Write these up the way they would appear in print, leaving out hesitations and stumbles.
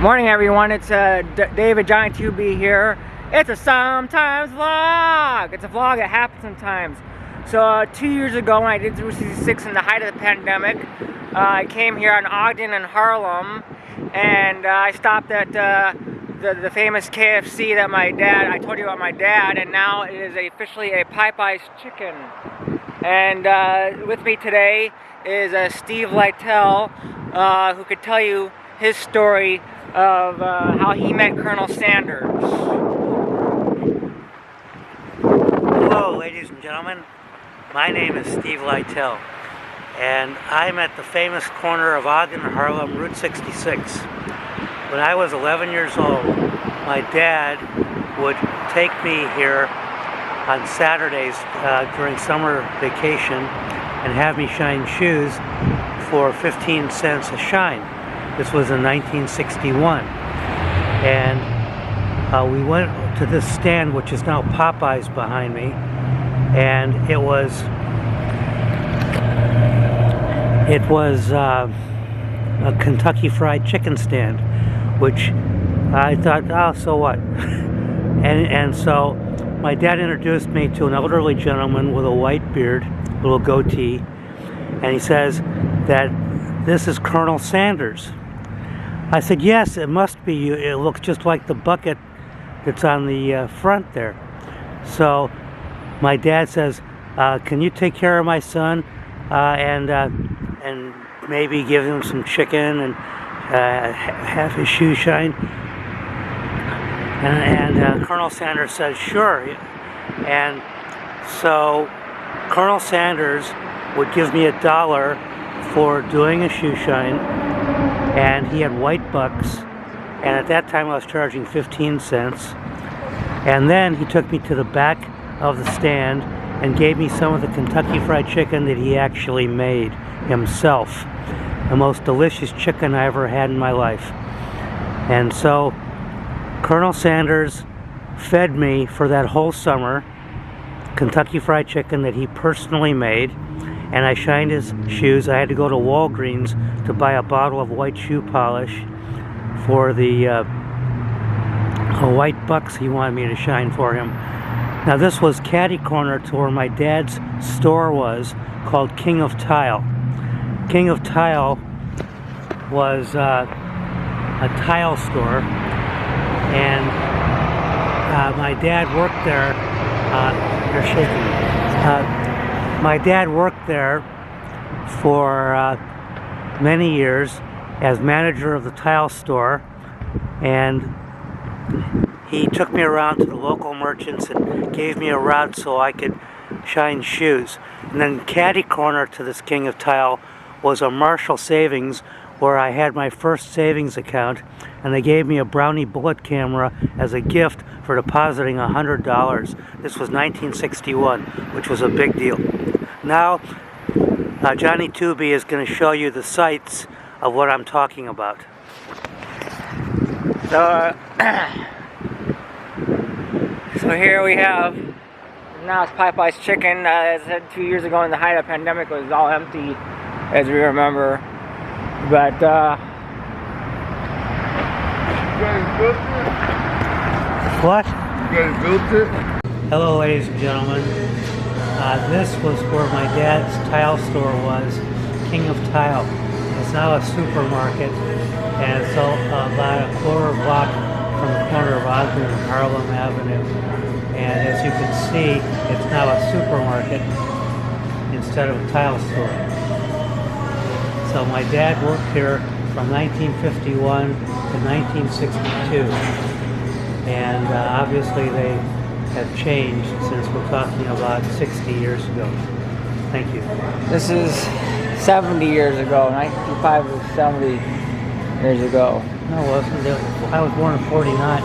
Morning everyone, it's David Johnny 2B here. It's a sometimes vlog. It's a vlog that happens sometimes. So 2 years ago when I did Route 66 in the height of the pandemic, I came here on Ogden and Harlem, and I stopped at the famous KFC that I told you about my dad, and now it is officially a Popeye's Chicken. And with me today is Steve Lytle, who could tell you his story of how he met Colonel Sanders. Hello ladies and gentlemen, my name is Steve Lytle, and I'm at the famous corner of Ogden and Harlem, Route 66. When I was 11 years old, my dad would take me here on Saturdays during summer vacation and have me shine shoes for 15 cents a shine. This was in 1961, and we went to this stand, which is now Popeye's behind me, and it was a Kentucky Fried Chicken stand, which I thought, oh, so what? and so my dad introduced me to an elderly gentleman with a white beard, little goatee, and he says that this is Colonel Sanders. I said, yes, it must be you. It looks just like the bucket that's on the front there. So my dad says, can you take care of my son and maybe give him some chicken and have his shoes shine? And Colonel Sanders says, sure. And so Colonel Sanders would give me $1 for doing a shoe shine, and he had white bucks, and at that time I was charging 15 cents. And then he took me to the back of the stand and gave me some of the Kentucky Fried Chicken that he actually made himself. The most delicious chicken I ever had in my life. And so Colonel Sanders fed me for that whole summer Kentucky Fried Chicken that he personally made, and I shined his shoes. I had to go to Walgreens to buy a bottle of white shoe polish for the white bucks he wanted me to shine for him. Now this was catty corner to where my dad's store was, called King of Tile. King of Tile was a tile store, and my dad worked there. You're shaking. My dad worked there for many years as manager of the tile store, and he took me around to the local merchants and gave me a route so I could shine shoes. And then catty corner to this King of Tile was a Marshall Savings, where I had my first savings account, and they gave me a Brownie bullet camera as a gift for depositing $100. This was 1961, which was a big deal. Now, Johnny 2B is going to show you the sights of what I'm talking about. So here we have, now it's Popeye's Chicken. As I said 2 years ago in the height of the pandemic, it was all empty, as we remember. But, You guys built it? What? You guys built it? Hello, ladies and gentlemen. This was where my dad's tile store was, King of Tile. It's now a supermarket, and it's about a quarter block from the corner of Ogden and Harlem Avenue. And as you can see, it's now a supermarket instead of a tile store. So my dad worked here from 1951 to 1962, and obviously they have changed since we're talking about 60 years ago. Thank you. this is 70 years ago. 1955 was 70 years ago. No, it wasn't. I was born in 49.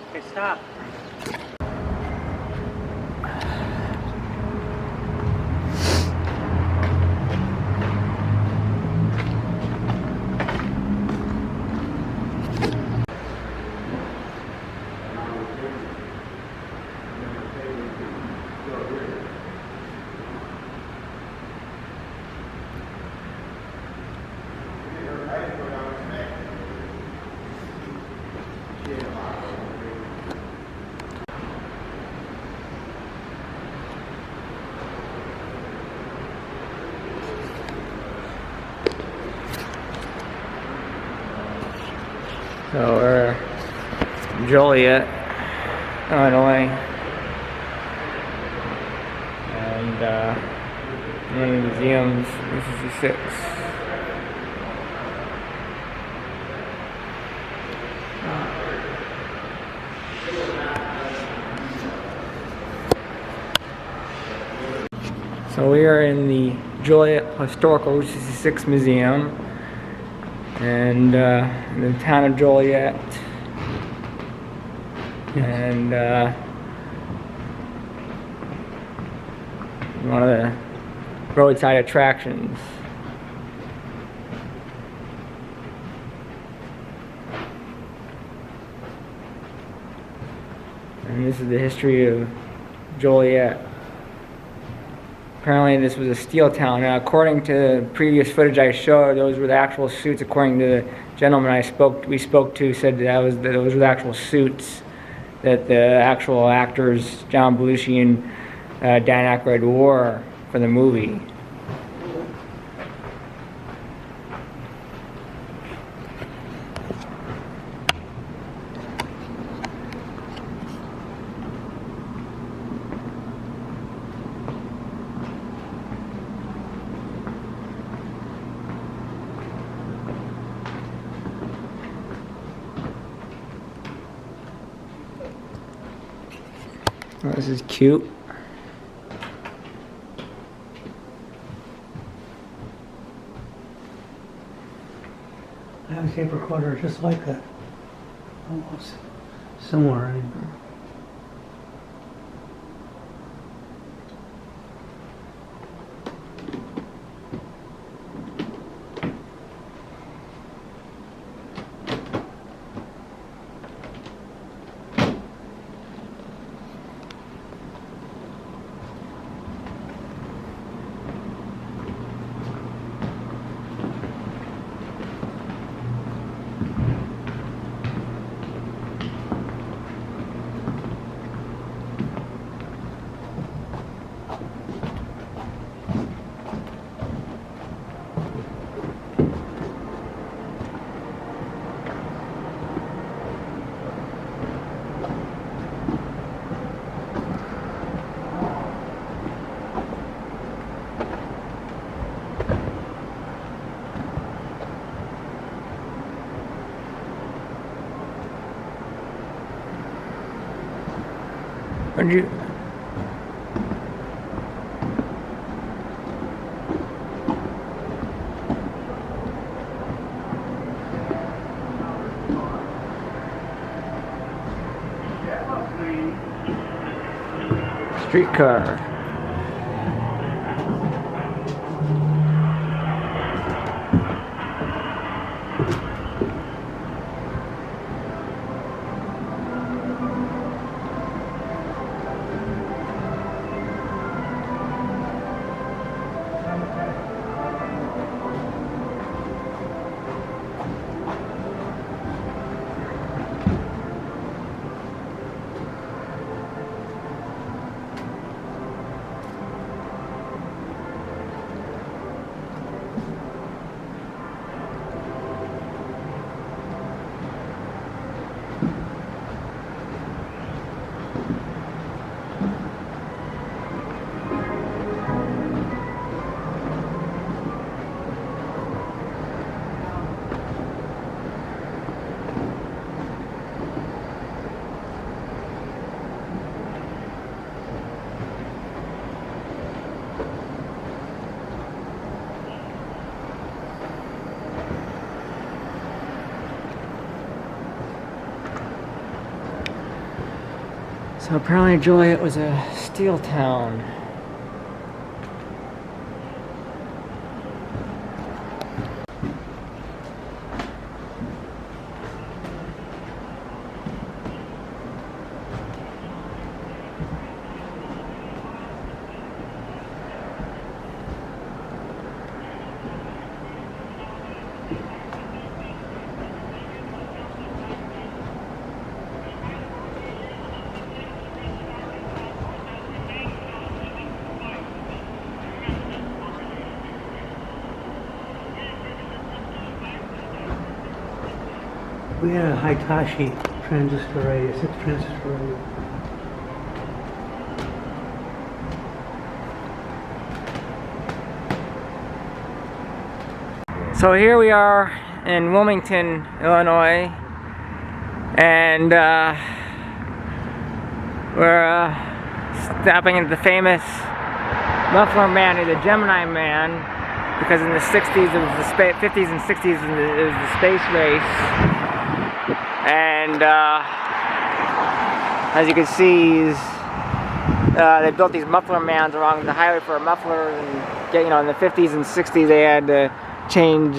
Okay, stop. Joliet, Illinois. And one of the museums, this is the 6. So we are in the Joliet Historical Route 66 Museum, and in the town of Joliet, and one of the roadside attractions. And this is the history of Joliet. Apparently this was a steel town. Now, according to previous footage I showed, those were the actual suits. According to the gentleman we spoke to, said those were the actual suits that the actual actors John Belushi and Dan Aykroyd wore for the movie. Oh, this is cute. I have a tape recorder just like that. Almost similar. Would you? Streetcar. So apparently Joliet was a steel town. We had a Hitachi transistor radio, 6 transistor radio. So here we are in Wilmington, Illinois, and we're stopping at the famous Muffler Man, or the Gemini Man, because in the 60s, it was the 50s and 60s, it was the space race. And as you can see, they built these muffler mans along the highway for mufflers, and in the 50s and 60s they had to change.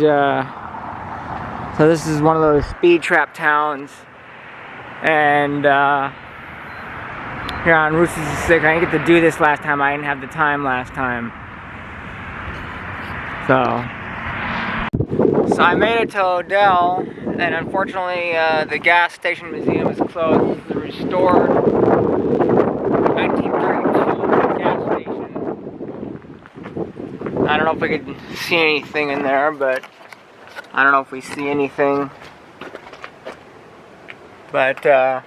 So this is one of those speed trap towns, and here on Route 66. I didn't get to do this last time. I didn't have the time last time. So I made it to Odell, and unfortunately the gas station museum is closed. This is a restored 1932 gas station. I don't know if we could see anything in there, but I don't know if we see anything. But it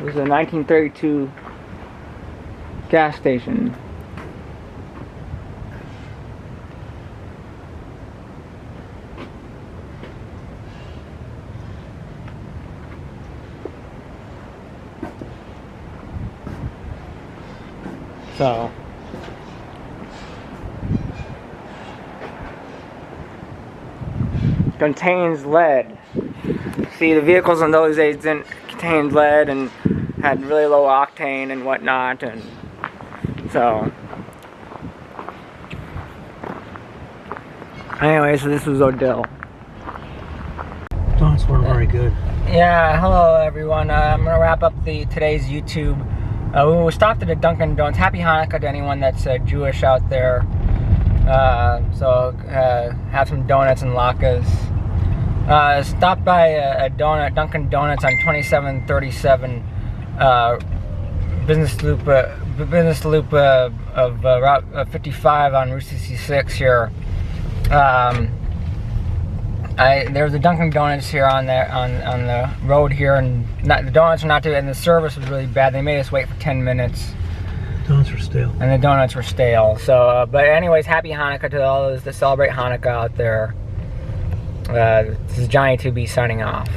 was a 1932 gas station. So contains lead. See, the vehicles in those days didn't contain lead and had really low octane and whatnot, and so anyway, so this was Odell. Donuts weren't very good. Yeah, hello everyone. I'm gonna wrap up today's YouTube. We stopped at a Dunkin' Donuts. Happy Hanukkah to anyone that's Jewish out there. So have some donuts and latkes. Stopped by a Dunkin' Donuts on 2737 business loop of Route 55 on Route 66 here. There's a Dunkin' Donuts here on the road here, and the donuts are not too, and the service was really bad. They made us wait for 10 minutes. Donuts were stale. And the donuts were stale. So, but anyways, happy Hanukkah to all those that celebrate Hanukkah out there. This is Johnny 2B signing off.